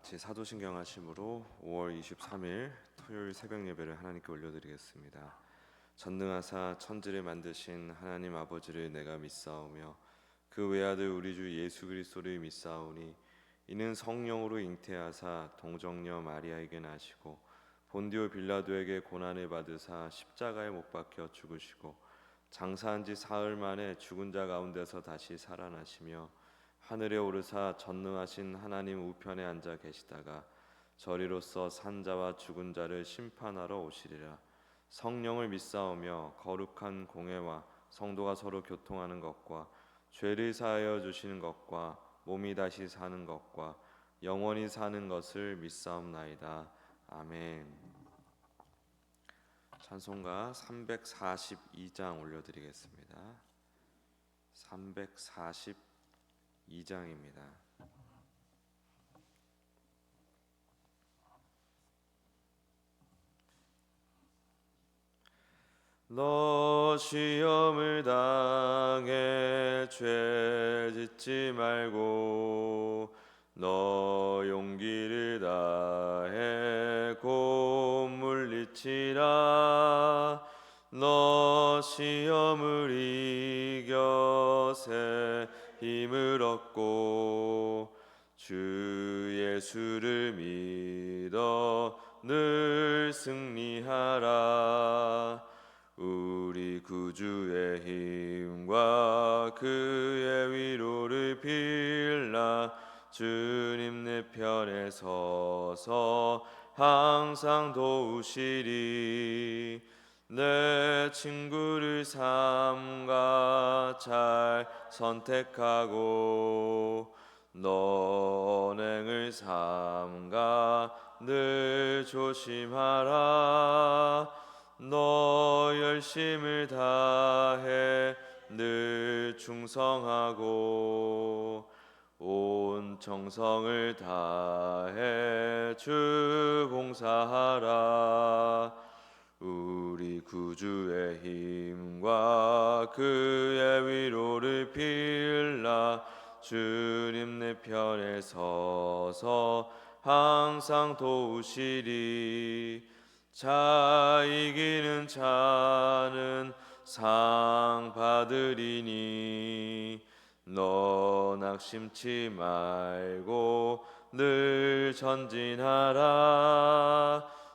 같이 사도신경 하심으로 5월 23일 토요일 새벽 예배를 하나님께 올려드리겠습니다. 전능하사 천지를 만드신 하나님 아버지를 내가 믿사오며 그 외아들 우리 주 예수 그리스도를 믿사오니 이는 성령으로 잉태하사 동정녀 마리아에게 나시고 본디오 빌라도에게 고난을 받으사 십자가에 못 박혀 죽으시고 장사한 지 사흘 만에 죽은 자 가운데서 다시 살아나시며 하늘에 오르사 전능하신 하나님 우편에 앉아 계시다가 저리로서 산자와 죽은 자를 심판하러 오시리라. 성령을 믿사오며 거룩한 공회와 성도가 서로 교통하는 것과 죄를 사하여 주시는 것과 몸이 다시 사는 것과 영원히 사는 것을 믿사옵나이다. 아멘. 찬송가 342장 올려드리겠습니다. 342장입니다. 너 시험을 당해 죄 짓지 말고 너 용기를 다해 곧 물리치라. 너 시험을 이겨 새 힘을 얻고 주 예수를 믿어 늘 승리하라. 우리 구주의 힘과 그의 위로를 빌라. 주님 내 편에 서서 항상 도우시리. 내 친구를 삼가 잘 선택하고 너 언행을 삼가 늘 조심하라. 너 열심을 다해 늘 충성하고 온 정성을 다해 주 봉사하라. 우리 구주의 힘과 그의 위로를 빌라. 주님 내 편에 서서 항상 도우시리. 자 이기는 자는 상 받으리니 너 낙심치 말고 늘 전진하라.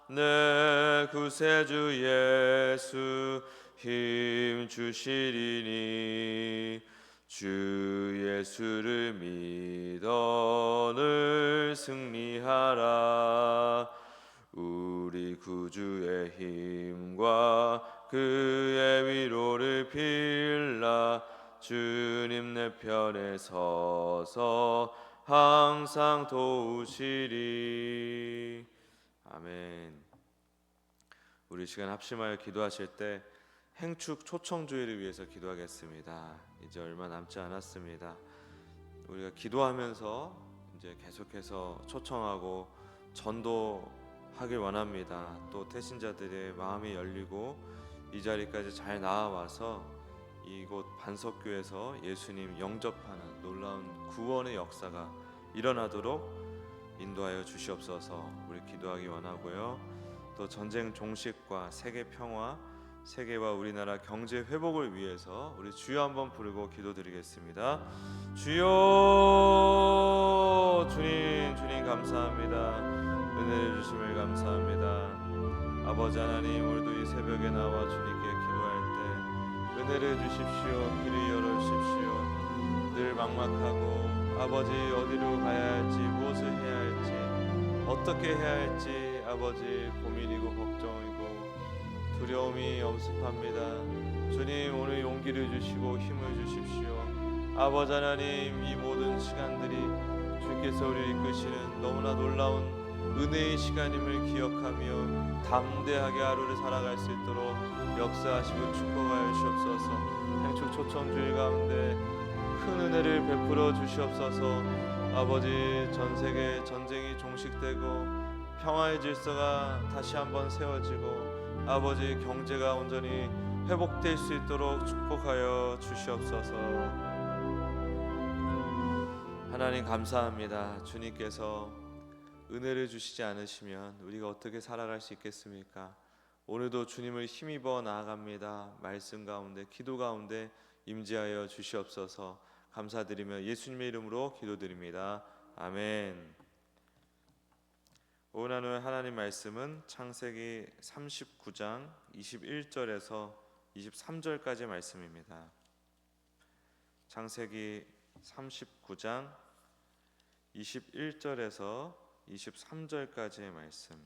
내 구세주 예수 힘 주시리니 주 예수를 믿어 늘 승리하라. 우리 구주의 힘과 그의 위로를 빌라. 주님 내 편에 서서 항상 도우시리. 아멘. 우리 시간 합심하여 기도하실 때 행축 초청주의를 위해서 기도하겠습니다. 이제 얼마 남지 않았습니다. 우리가 기도하면서 이제 계속해서 초청하고 전도하길 원합니다. 또 태신자들의 마음이 열리고 이 자리까지 잘 나와와서 이곳 반석교에서 예수님 영접하는 놀라운 구원의 역사가 일어나도록 인도하여 주시옵소서. 우리 기도하기 원하고요. 또 전쟁 종식과 세계 평화, 세계와 우리나라 경제 회복을 위해서 우리 주여 한번 부르고 기도드리겠습니다. 주여, 주님 감사합니다. 은혜를 주심을 감사합니다. 아버지 하나님, 오늘도 이 새벽에 나와 주님께 기도할 때 은혜를 주십시오. 길을 열어주십시오. 늘 막막하고 아버지 어디로 가야 할지, 무엇을 해야 할지, 어떻게 해야 할지 아버지 고민이고 걱정이고 두려움이 엄습합니다. 주님, 오늘 용기를 주시고 힘을 주십시오. 아버지 하나님, 이 모든 시간들이 주께서 우리를 이끄시는 너무나 놀라운 은혜의 시간임을 기억하며 담대하게 하루를 살아갈 수 있도록 역사하시고 축복하여 주시옵소서. 행축 초청주의 가운데 큰 은혜를 베풀어 주시옵소서. 아버지, 전 세계 전쟁이 종식되고 평화의 질서가 다시 한번 세워지고 아버지 경제가 온전히 회복될 수 있도록 축복하여 주시옵소서. 하나님 감사합니다. 주님께서 은혜를 주시지 않으시면 우리가 어떻게 살아갈 수 있겠습니까? 오늘도 주님을 힘입어 나아갑니다. 말씀 가운데, 기도 가운데 임재하여 주시옵소서. 감사드리며 예수님의 이름으로 기도드립니다. 아멘. 오늘 나눌 하나님 말씀은 창세기 39장 21절에서 23절까지 말씀입니다. 창세기 39장 21절에서 23절까지의 말씀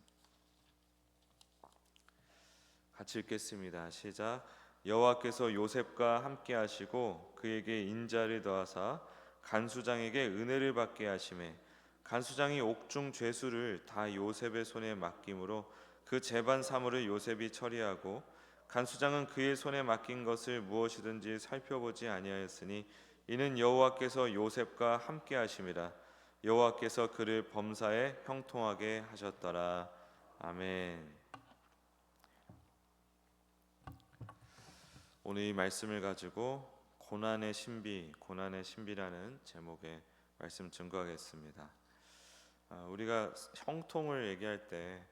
같이 읽겠습니다. 시작. 여호와께서 요셉과 함께 하시고 그에게 인자를 더하사 간수장에게 은혜를 받게 하시매 간수장이 옥중 죄수를 다 요셉의 손에 맡김으로 그 재반 사물을 요셉이 처리하고 간수장은 그의 손에 맡긴 것을 무엇이든지 살펴보지 아니하였으니 이는 여호와께서 요셉과 함께 하심이라. 여호와께서 그를 범사에 형통하게 하셨더라. 아멘. 오늘 이 말씀을 가지고 고난의 신비라는 제목의 말씀 증거하겠습니다. 우리가 형통을 얘기할 때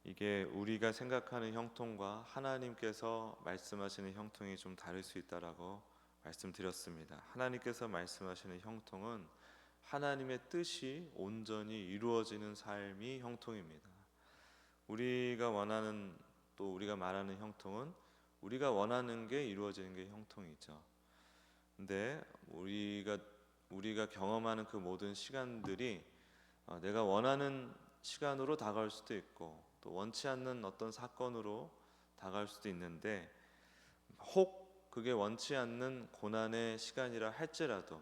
이게 우리가 생각하는 형통과 하나님께서 말씀하시는 형통이 좀 다를 수 있다라고 말씀드렸습니다. 하나님께서 말씀하시는 형통은 하나님의 뜻이 온전히 이루어지는 삶이 형통입니다. 우리가 원하는 또 우리가 말하는 형통은 우리가 원하는 게 이루어지는 게 형통이죠. 근데 우리가 경험하는 그 모든 시간들이 내가 원하는 시간으로 다가올 수도 있고 또 원치 않는 어떤 사건으로 다가올 수도 있는데 혹 그게 원치 않는 고난의 시간이라 할지라도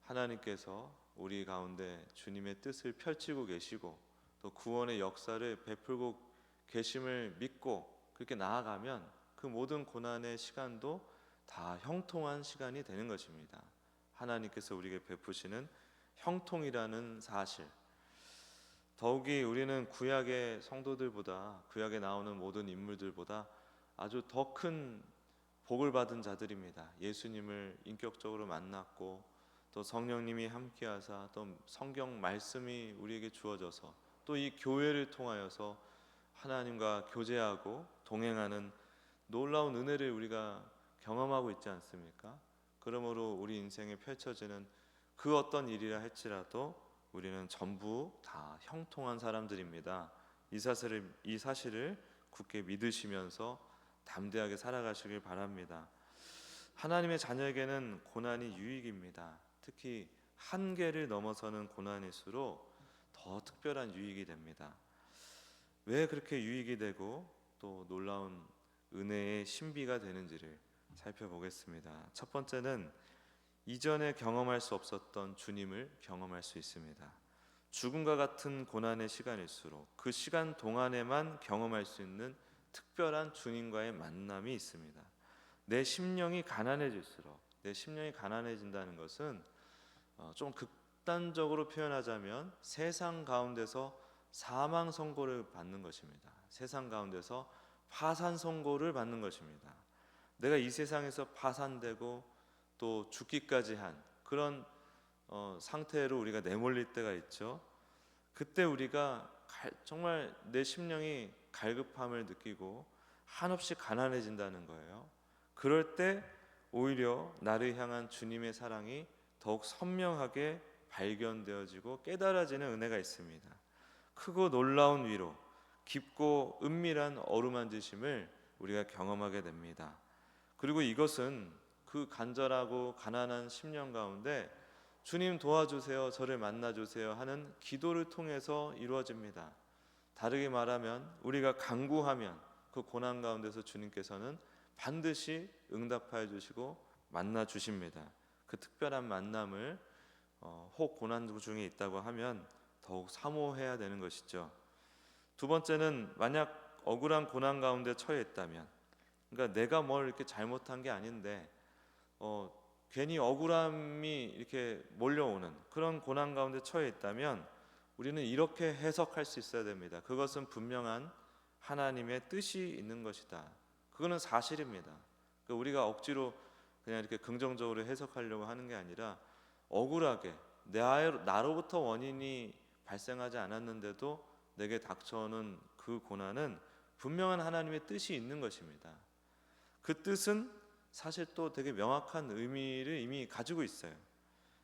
하나님께서 우리 가운데 주님의 뜻을 펼치고 계시고 또 구원의 역사를 베풀고 계심을 믿고 그렇게 나아가면 그 모든 고난의 시간도 다 형통한 시간이 되는 것입니다. 하나님께서 우리에게 베푸시는 형통이라는 사실. 더욱이 우리는 구약의 성도들보다 구약에 나오는 모든 인물들보다 아주 더 큰 복을 받은 자들입니다. 예수님을 인격적으로 만났고 또 성령님이 함께하사 또 성경 말씀이 우리에게 주어져서 또 이 교회를 통하여서 하나님과 교제하고 동행하는 놀라운 은혜를 우리가 경험하고 있지 않습니까? 그러므로 우리 인생에 펼쳐지는 그 어떤 일이라 할지라도 우리는 전부 다 형통한 사람들입니다. 이 사실을 굳게 믿으시면서 담대하게 살아가시길 바랍니다. 하나님의 자녀에게는 고난이 유익입니다. 특히 한계를 넘어서는 고난일수록 더 특별한 유익이 됩니다. 왜 그렇게 유익이 되고 또 놀라운 은혜의 신비가 되는지를 살펴보겠습니다. 첫 번째는 이전에 경험할 수 없었던 주님을 경험할 수 있습니다. 죽음과 같은 고난의 시간일수록 그 시간 동안에만 경험할 수 있는 특별한 주님과의 만남이 있습니다. 내 심령이 가난해진다는 것은 좀 극단적으로 표현하자면 세상 가운데서 사망 선고를 받는 것입니다. 세상 가운데서 파산 선고를 받는 것입니다. 내가 이 세상에서 파산되고 또 죽기까지 한 그런 상태로 우리가 내몰릴 때가 있죠. 그때 우리가 정말 내 심령이 갈급함을 느끼고 한없이 가난해진다는 거예요. 그럴 때 오히려 나를 향한 주님의 사랑이 더욱 선명하게 발견되어지고 깨달아지는 은혜가 있습니다. 크고 놀라운 위로, 깊고 은밀한 어루만지심을 우리가 경험하게 됩니다. 그리고 이것은 그 간절하고 가난한 심령 가운데 주님 도와주세요, 저를 만나주세요 하는 기도를 통해서 이루어집니다. 다르게 말하면 우리가 간구하면 그 고난 가운데서 주님께서는 반드시 응답하여 주시고 만나 주십니다. 그 특별한 만남을 혹 고난 중에 있다고 하면 더욱 사모해야 되는 것이죠. 두 번째는 만약 억울한 고난 가운데 처해 있다면, 그러니까 내가 뭘 이렇게 잘못한 게 아닌데 괜히 억울함이 이렇게 몰려오는 그런 고난 가운데 처해 있다면 우리는 이렇게 해석할 수 있어야 됩니다. 그것은 분명한 하나님의 뜻이 있는 것이다. 그거는 사실입니다. 그러니까 우리가 억지로 그냥 이렇게 긍정적으로 해석하려고 하는 게 아니라 억울하게 나로부터 원인이 발생하지 않았는데도 내게 닥쳐오는 그 고난은 분명한 하나님의 뜻이 있는 것입니다. 그 뜻은 사실 또 되게 명확한 의미를 이미 가지고 있어요.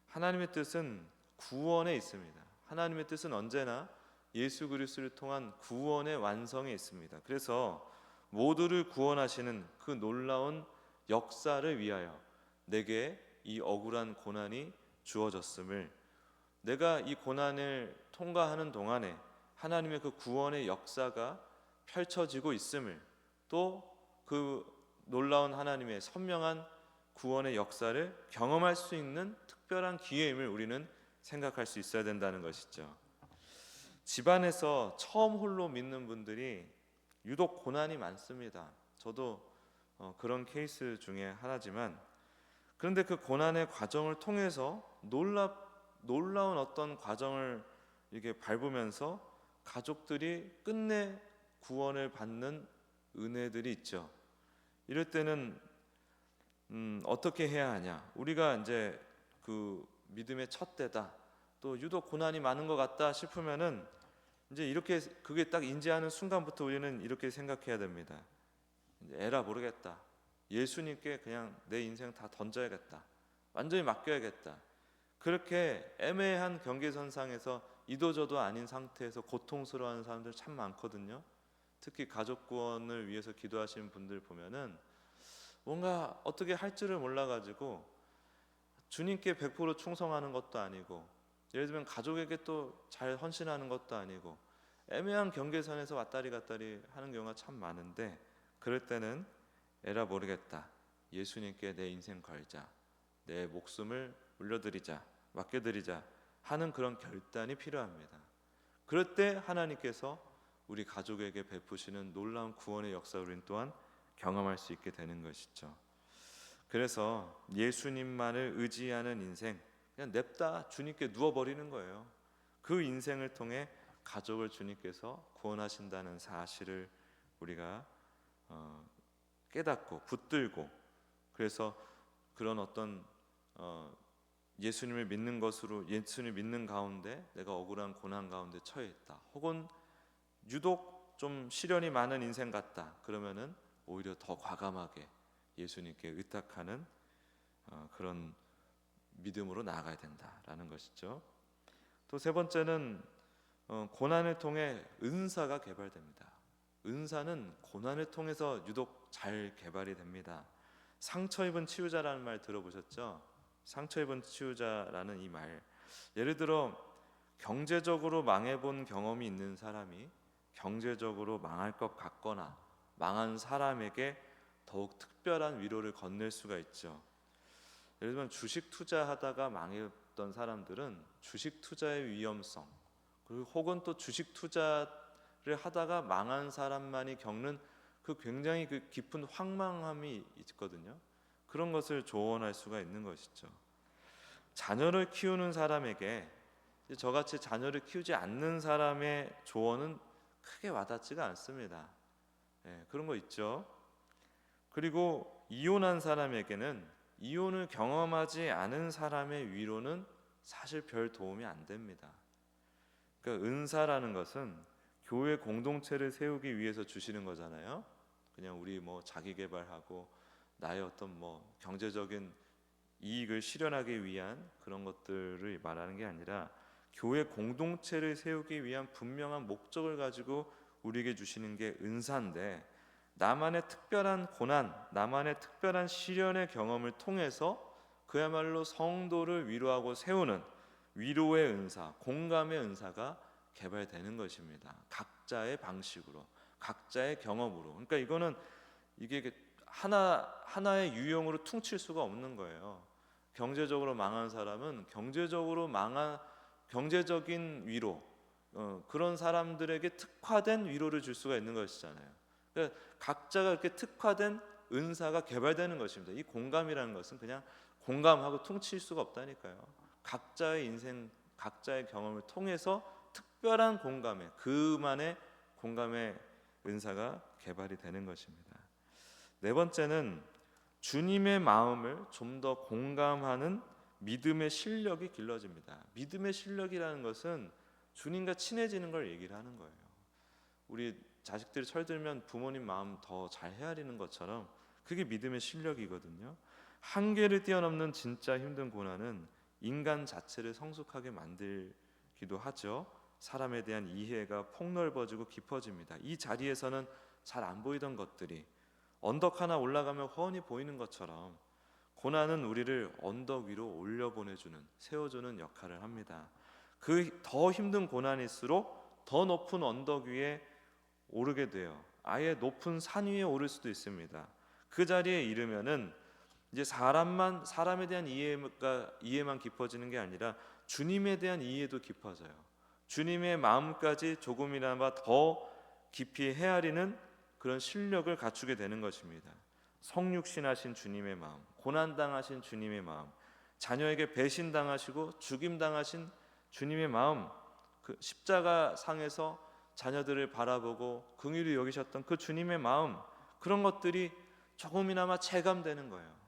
하나님의 뜻은 구원에 있습니다. 하나님의 뜻은 언제나 예수 그리스도를 통한 구원의 완성에 있습니다. 그래서 모두를 구원하시는 그 놀라운 역사를 위하여 내게 이 억울한 고난이 주어졌음을, 내가 이 고난을 통과하는 동안에 하나님의 그 구원의 역사가 펼쳐지고 있음을, 또 그 놀라운 하나님의 선명한 구원의 역사를 경험할 수 있는 특별한 기회임을 우리는 생각할 수 있어야 된다는 것이죠. 집안에서 처음 홀로 믿는 분들이 유독 고난이 많습니다. 저도 그런 케이스 중에 하나지만, 그런데 그 고난의 과정을 통해서 놀라운 어떤 과정을 이렇게 밟으면서 가족들이 끝내 구원을 받는 은혜들이 있죠. 이럴 때는 어떻게 해야 하냐? 우리가 이제 그 믿음의 첫 때다, 또 유독 고난이 많은 것 같다 싶으면은 이제 이렇게 그게 딱 인지하는 순간부터 우리는 이렇게 생각해야 됩니다. 이제 에라 모르겠다. 예수님께 그냥 내 인생 다 던져야겠다. 완전히 맡겨야겠다. 그렇게 애매한 경계선상에서 이도저도 아닌 상태에서 고통스러워하는 사람들 참 많거든요. 특히 가족 구원을 위해서 기도하시는 분들 보면은 뭔가 어떻게 할 줄을 몰라가지고 주님께 100% 충성하는 것도 아니고, 예를 들면 가족에게 또 잘 헌신하는 것도 아니고, 애매한 경계선에서 왔다리 갔다리 하는 경우가 참 많은데, 그럴 때는 에라 모르겠다. 예수님께 내 인생 걸자. 내 목숨을 물려드리자. 맡겨드리자 하는 그런 결단이 필요합니다. 그럴 때 하나님께서 우리 가족에게 베푸시는 놀라운 구원의 역사를 우리는 또한 경험할 수 있게 되는 것이죠. 그래서 예수님만을 의지하는 인생, 그냥 냅다 주님께 누워버리는 거예요. 그 인생을 통해 가족을 주님께서 구원하신다는 사실을 우리가 깨닫고 붙들고, 그래서 그런 어떤 예수님을 믿는 것으로, 예수님을 믿는 가운데 내가 억울한 고난 가운데 처해 있다, 혹은 유독 좀 시련이 많은 인생 같다, 그러면은 오히려 더 과감하게 예수님께 의탁하는 그런 믿음으로 나아가야 된다라는 것이죠. 또 세 번째는 고난을 통해 은사가 개발됩니다. 은사는 고난을 통해서 유독 잘 개발이 됩니다. 상처 입은 치유자라는 말 들어보셨죠? 상처 입은 치유자라는 이 말, 예를 들어 경제적으로 망해본 경험이 있는 사람이 경제적으로 망할 것 같거나 망한 사람에게 더욱 특별한 위로를 건넬 수가 있죠. 예를 들면 주식 투자하다가 망했던 사람들은 주식 투자의 위험성, 그리고 혹은 또 주식 투자를 하다가 망한 사람만이 겪는 그 굉장히 그 깊은 황망함이 있거든요. 그런 것을 조언할 수가 있는 것이죠. 자녀를 키우는 사람에게 저같이 자녀를 키우지 않는 사람의 조언은 크게 와닿지가 않습니다. 그런 거 있죠. 그리고 이혼한 사람에게는 이혼을 경험하지 않은 사람의 위로는 사실 별 도움이 안 됩니다. 그러니까 은사라는 것은 교회 공동체를 세우기 위해서 주시는 거잖아요. 그냥 우리 뭐 자기 개발하고 나의 어떤 뭐 경제적인 이익을 실현하기 위한 그런 것들을 말하는 게 아니라, 교회 공동체를 세우기 위한 분명한 목적을 가지고 우리에게 주시는 게 은사인데, 나만의 특별한 고난, 나만의 특별한 시련의 경험을 통해서 그야말로 성도를 위로하고 세우는 위로의 은사, 공감의 은사가 개발되는 것입니다. 각자의 방식으로, 각자의 경험으로. 그러니까 이게 하나의 유형으로 퉁칠 수가 없는 거예요. 경제적으로 망한 사람은 경제적인 위로, 그런 사람들에게 특화된 위로를 줄 수가 있는 것이잖아요. 그러니까 각자가 이렇게 특화된 은사가 개발되는 것입니다. 이 공감이라는 것은 그냥 공감하고 퉁칠 수가 없다니까요. 각자의 인생, 각자의 경험을 통해서 특별한 공감에, 그만의 공감의 은사가 개발이 되는 것입니다. 네 번째는 주님의 마음을 좀 더 공감하는 믿음의 실력이 길러집니다. 믿음의 실력이라는 것은 주님과 친해지는 걸 얘기를 하는 거예요. 우리 자식들이 철들면 부모님 마음 더 잘 헤아리는 것처럼 그게 믿음의 실력이거든요. 한계를 뛰어넘는 진짜 힘든 고난은 인간 자체를 성숙하게 만들기도 하죠. 사람에 대한 이해가 폭넓어지고 깊어집니다. 이 자리에서는 잘 안 보이던 것들이 언덕 하나 올라가면 훤히 보이는 것처럼 고난은 우리를 언덕 위로 올려보내주는, 세워주는 역할을 합니다. 그 더 힘든 고난일수록 더 높은 언덕 위에 오르게 돼요. 아예 높은 산 위에 오를 수도 있습니다. 그 자리에 이르면은 이제 사람에 대한 이해만 깊어지는 게 아니라 주님에 대한 이해도 깊어져요. 주님의 마음까지 조금이나마 더 깊이 헤아리는 그런 실력을 갖추게 되는 것입니다. 성육신하신 주님의 마음, 고난당하신 주님의 마음, 자녀에게 배신당하시고 죽임당하신 주님의 마음, 그 십자가 상에서 자녀들을 바라보고 긍휼히 여기셨던 그 주님의 마음, 그런 것들이 조금이나마 체감되는 거예요.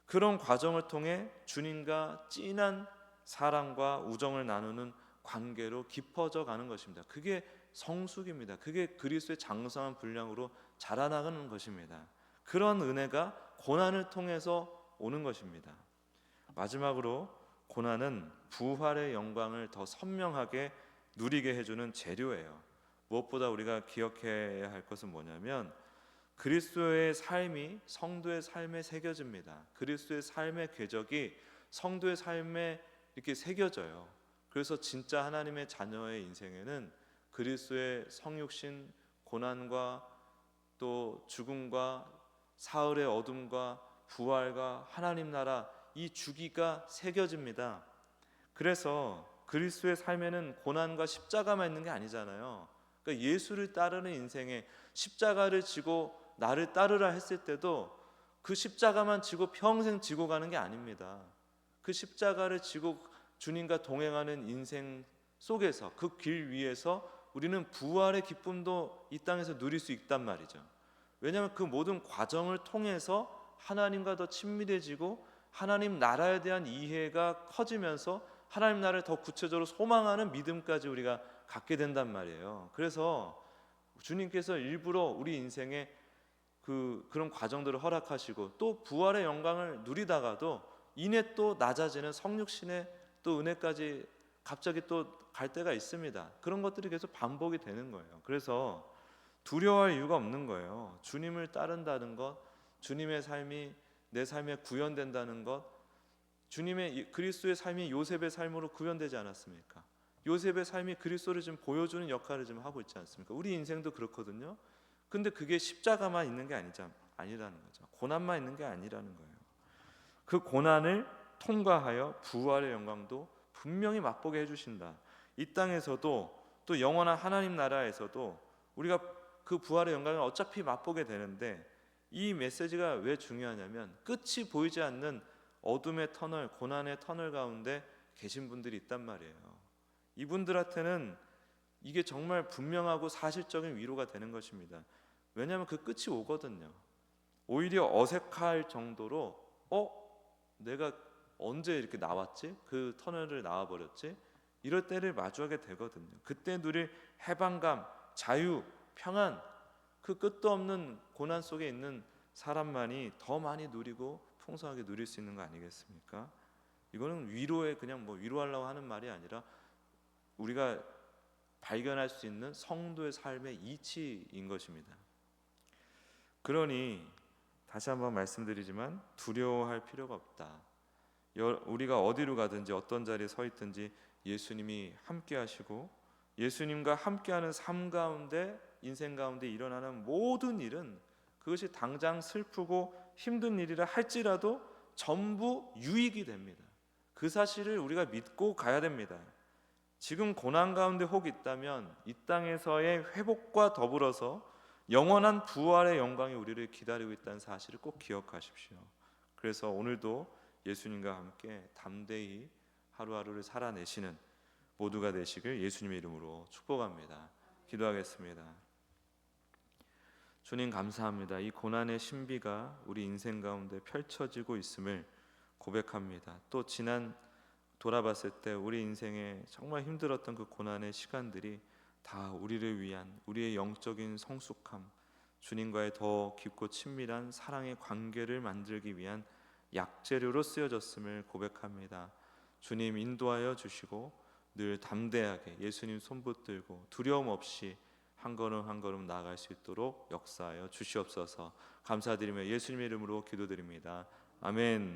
그런 과정을 통해 주님과 진한 사랑과 우정을 나누는 관계로 깊어져 가는 것입니다. 그게 성숙입니다. 그게 그리스도의 장성한 분량으로 자라나가는 것입니다. 그런 은혜가 고난을 통해서 오는 것입니다. 마지막으로 고난은 부활의 영광을 더 선명하게 누리게 해주는 재료예요. 무엇보다 우리가 기억해야 할 것은 뭐냐면 그리스도의 삶이 성도의 삶에 새겨집니다. 그리스도의 삶의 궤적이 성도의 삶에 이렇게 새겨져요. 그래서 진짜 하나님의 자녀의 인생에는 그리스도의 성육신, 고난과 또 죽음과 사흘의 어둠과 부활과 하나님 나라, 이 주기가 새겨집니다. 그래서 그리스도의 삶에는 고난과 십자가만 있는 게 아니잖아요. 그러니까 예수를 따르는 인생에 십자가를 지고 나를 따르라 했을 때도 그 십자가만 지고 평생 지고 가는 게 아닙니다. 그 십자가를 지고 주님과 동행하는 인생 속에서, 그 길 위에서 우리는 부활의 기쁨도 이 땅에서 누릴 수 있단 말이죠. 왜냐하면 그 모든 과정을 통해서 하나님과 더 친밀해지고 하나님 나라에 대한 이해가 커지면서 하나님 나라를 더 구체적으로 소망하는 믿음까지 우리가 갖게 된단 말이에요. 그래서 주님께서 일부러 우리 인생에 그런 과정들을 허락하시고 또 부활의 영광을 누리다가도 이내 또 낮아지는 성육신의 또 은혜까지 갑자기 또 갈 때가 있습니다. 그런 것들이 계속 반복이 되는 거예요. 그래서 두려워할 이유가 없는 거예요. 주님을 따른다는 것, 주님의 삶이 내 삶에 구현된다는 것, 주님의 그리스도의 삶이 요셉의 삶으로 구현되지 않았습니까? 요셉의 삶이 그리스도를 좀 보여주는 역할을 좀 하고 있지 않습니까? 우리 인생도 그렇거든요. 근데 그게 십자가만 있는 게 아니라는 거죠. 고난만 있는 게 아니라는 거예요. 그 고난을 통과하여 부활의 영광도 분명히 맛보게 해주신다. 이 땅에서도 또 영원한 하나님 나라에서도 우리가 그 부활의 영광을 어차피 맛보게 되는데, 이 메시지가 왜 중요하냐면 끝이 보이지 않는 어둠의 터널, 고난의 터널 가운데 계신 분들이 있단 말이에요. 이분들한테는 이게 정말 분명하고 사실적인 위로가 되는 것입니다. 왜냐하면 그 끝이 오거든요. 오히려 어색할 정도로 내가 언제 이렇게 나왔지? 그 터널을 나와버렸지? 이럴 때를 마주하게 되거든요. 그때 누릴 해방감, 자유, 평안, 그 끝도 없는 고난 속에 있는 사람만이 더 많이 누리고 풍성하게 누릴 수 있는 거 아니겠습니까? 이거는 위로에 그냥 위로하려고 하는 말이 아니라 우리가 발견할 수 있는 성도의 삶의 이치인 것입니다. 그러니 다시 한번 말씀드리지만 두려워할 필요가 없다. 우리가 어디로 가든지 어떤 자리에 서 있든지 예수님이 함께 하시고 예수님과 함께하는 삶 가운데, 인생 가운데 일어나는 모든 일은 그것이 당장 슬프고 힘든 일이라 할지라도 전부 유익이 됩니다. 그 사실을 우리가 믿고 가야 됩니다. 지금 고난 가운데 혹 있다면 이 땅에서의 회복과 더불어서 영원한 부활의 영광이 우리를 기다리고 있다는 사실을 꼭 기억하십시오. 그래서 오늘도 예수님과 함께 담대히 하루하루를 살아내시는 모두가 되시길 예수님의 이름으로 축복합니다. 기도하겠습니다. 주님 감사합니다. 이 고난의 신비가 우리 인생 가운데 펼쳐지고 있음을 고백합니다. 또 지난 돌아봤을 때 우리 인생에 정말 힘들었던 그 고난의 시간들이 다 우리를 위한 우리의 영적인 성숙함, 주님과의 더 깊고 친밀한 사랑의 관계를 만들기 위한 약재료로 쓰여졌음을 고백합니다. 주님 인도하여 주시고 늘 담대하게 예수님 손 붙들고 두려움 없이 한 걸음 한 걸음 나아갈 수 있도록 역사하여 주시옵소서. 감사드리며 예수님의 이름으로 기도드립니다. 아멘.